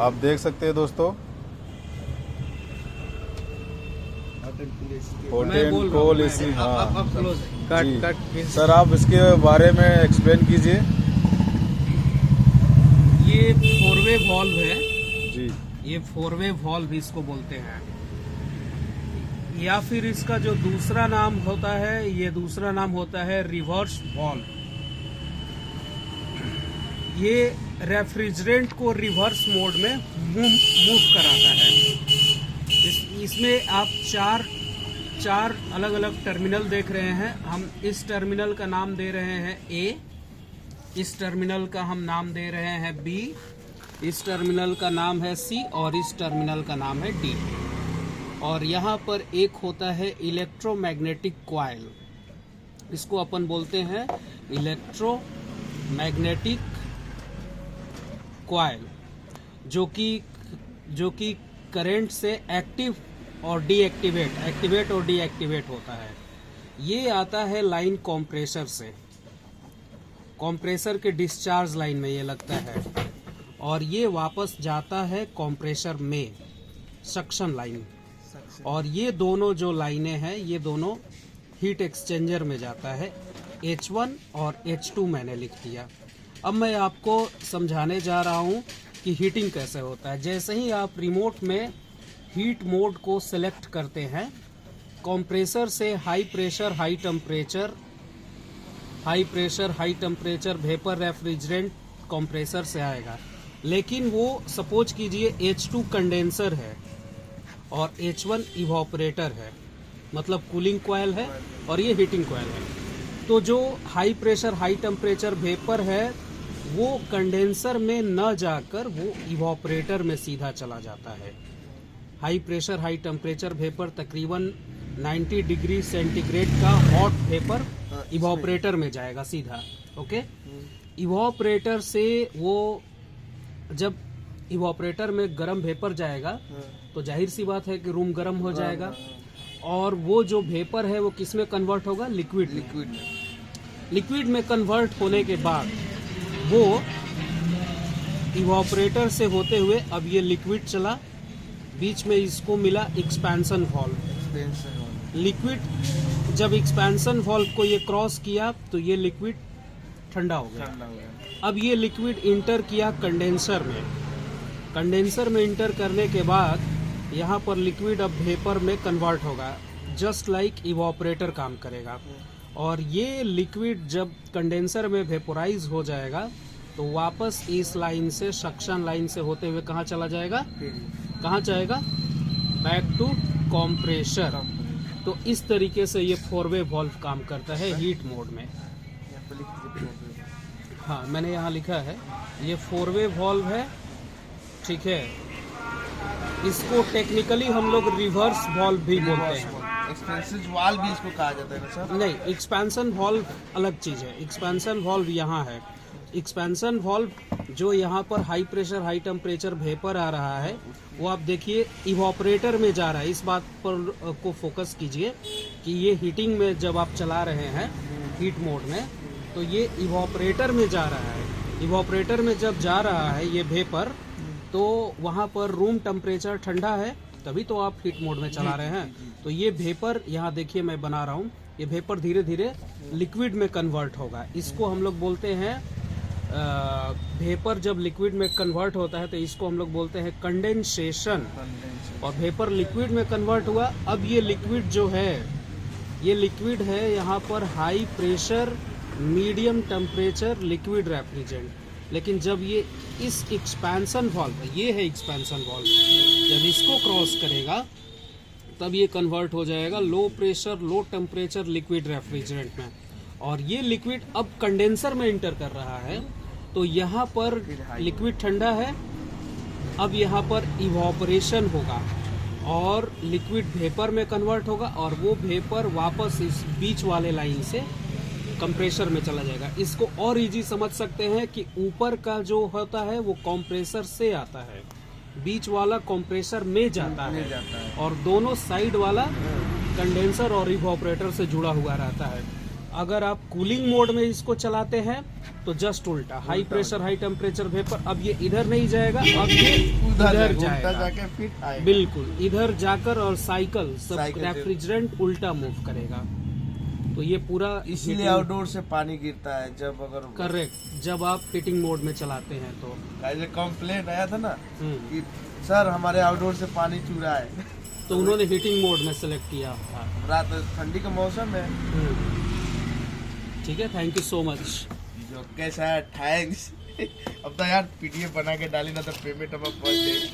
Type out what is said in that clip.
आप देख सकते हैं दोस्तों, हॉट एंड कोल्ड एसी। हाँ जी सर, आप इसके बारे में एक्सप्लेन कीजिए। ये 4-वे वॉल्व है जी। ये 4-वे वॉल्व इसको बोलते हैं, या फिर इसका जो दूसरा नाम होता है, ये दूसरा नाम होता है रिवर्स वॉल्व। ये रेफ्रिजरेंट को रिवर्स मोड में मूव कराता है। इसमें आप चार अलग अलग टर्मिनल देख रहे हैं। हम इस टर्मिनल का नाम दे रहे हैं ए, इस टर्मिनल का हम नाम दे रहे हैं बी, इस टर्मिनल का नाम है सी और इस टर्मिनल का नाम है डी। और यहाँ पर एक होता है इलेक्ट्रोमैग्नेटिक कॉइल, इसको अपन बोलते हैं इलेक्ट्रोमैग्नेटिक कॉइल, जो कि करंट से एक्टिव और एक्टिवेट और डीएक्टिवेट होता है। ये आता है लाइन कंप्रेसर से, कंप्रेसर के डिस्चार्ज लाइन में ये लगता है, और ये वापस जाता है कंप्रेसर में सक्शन लाइन। और ये दोनों जो लाइनें हैं, ये दोनों हीट एक्सचेंजर में जाता है। H1 और H2 मैंने लिख दिया। अब मैं आपको समझाने जा रहा हूँ कि हीटिंग कैसे होता है। जैसे ही आप रिमोट में हीट मोड को सेलेक्ट करते हैं, कंप्रेसर से high pressure high temperature vapour refrigerant compressor से आएगा। लेकिन वो सपोज कीजिए H2 कंडेंसर है और H1 इवोपरेटर है, मतलब कूलिंग कॉइल है और ये हीटिंग कॉइल है। तो जो high pressure high temperature vapour है वो कंडेंसर में न जाकर वो इवोपरेटर में सीधा चला जाता है। High pressure high temperature vapour तकरीबन 90 डिग्री सेंटीग्रेड का हॉट वेपर इवोपरेटर में जाएगा सीधा। ओके, इवोपरेटर से वो जब इवोपरेटर में गर्म वेपर जाएगा तो जाहिर सी बात है कि रूम गर्म हो जाएगा, और वो जो वेपर है वो किस में कन्वर्ट होगा? लिक्विड में कन्वर्ट होने के बाद वो इवोपरेटर से होते हुए अब ये लिक्विड चला, बीच में इसको मिला एक्सपेंशन वॉल्व। लिक्विड जब एक्सपेंशन वॉल्व को ये क्रॉस किया तो ये लिक्विड ठंडा हो गया। अब ये लिक्विड इंटर किया कंडेंसर में इंटर करने के बाद यहाँ पर लिक्विड अब वेपर में कन्वर्ट होगा, जस्ट लाइक इवोपरेटर काम करेगा। और ये लिक्विड जब कंडेंसर में वेपोराइज हो जाएगा तो वापस इस लाइन से, सक्शन लाइन से होते हुए कहाँ चला जाएगा? कहाँ जाएगा? Back to compressor. तो इस तरीके से ये 4-वे वॉल्व काम करता है हीट मोड में। हाँ, मैंने यहाँ लिखा है ये 4-वे वॉल्व है, ठीक है। इसको टेक्निकली हम लोग रिवर्स वॉल्व भी बोलते हैं। एक्सपेंशन वाल्व भी इसको कहा जाता है ना सर? नहीं, एक्सपेंशन वॉल्व अलग चीज है। एक्सपेंशन वॉल्व यहाँ है। एक्सपेंशन वॉल्व जो यहाँ पर high pressure high temperature vapour आ रहा है वो आप देखिए इवोपरेटर में जा रहा है। इस बात पर को फोकस कीजिए कि ये हीटिंग में जब आप चला रहे हैं हीट मोड में, तो ये इवोपरेटर में जा रहा है। इवोपरेटर में जब जा रहा है ये वेपर, तो वहाँ पर रूम टेम्परेचर ठंडा है, तभी तो आप हीट मोड में चला रहे हैं। तो ये वेपर यहाँ देखिए मैं बना रहा हूँ, ये वेपर धीरे धीरे लिक्विड में कन्वर्ट होगा। इसको हम लोग बोलते हैं वेपर जब लिक्विड में कन्वर्ट होता है तो इसको हम लोग बोलते हैं कंडेंसेशन। और वेपर लिक्विड में कन्वर्ट हुआ। अब ये लिक्विड जो है, ये लिक्विड है यहाँ पर high pressure medium temperature liquid refrigerant. लेकिन जब ये इस एक्सपेंशन वॉल्व, ये है एक्सपेंशन वॉल्व, जब इसको क्रॉस करेगा तब ये कन्वर्ट हो जाएगा low pressure low temperature liquid refrigerant में। और ये लिक्विड अब कंडेंसर में इंटर कर रहा है, तो यहाँ पर लिक्विड ठंडा है। अब यहाँ पर इवोपरेशन होगा और लिक्विड वेपर में कन्वर्ट होगा, और वो वेपर वापस इस बीच वाले लाइन से कंप्रेसर में चला जाएगा। इसको और इजी समझ सकते हैं कि ऊपर का जो होता है वो कंप्रेसर से आता है, बीच वाला कंप्रेसर में जाता है और दोनों साइड वाला कंडेंसर और इवोपरेटर से जुड़ा हुआ रहता है। अगर आप कूलिंग मोड में इसको चलाते हैं तो जस्ट उल्टा, high pressure high temperature vapour. अब ये इधर नहीं जाएगा, अब ये उधर जाएगा, जाके फिर आएगा। बिल्कुल इधर जाकर, और साइकिल सब साइकिल से- रेफ्रिजरेंट उल्टा मूव करेगा। तो ये पूरा इसीलिए आउटडोर से पानी गिरता है जब अगर करेक्ट, जब आप हीटिंग मोड में चलाते हैं तो। जो कंप्लेंट आया था ना हम्म, कि सर हमारे आउटडोर से पानी चू रहा है, तो उन्होंने हीटिंग मोड में सेलेक्ट किया था। रात ठंडी का मौसम है। ठीक है, थैंक यू सो मच। जो कैसा है, थैंक्स। अब तो यार पीडीएफ बना के डाली ना तो पेमेंट अब पहुंच जाएगी।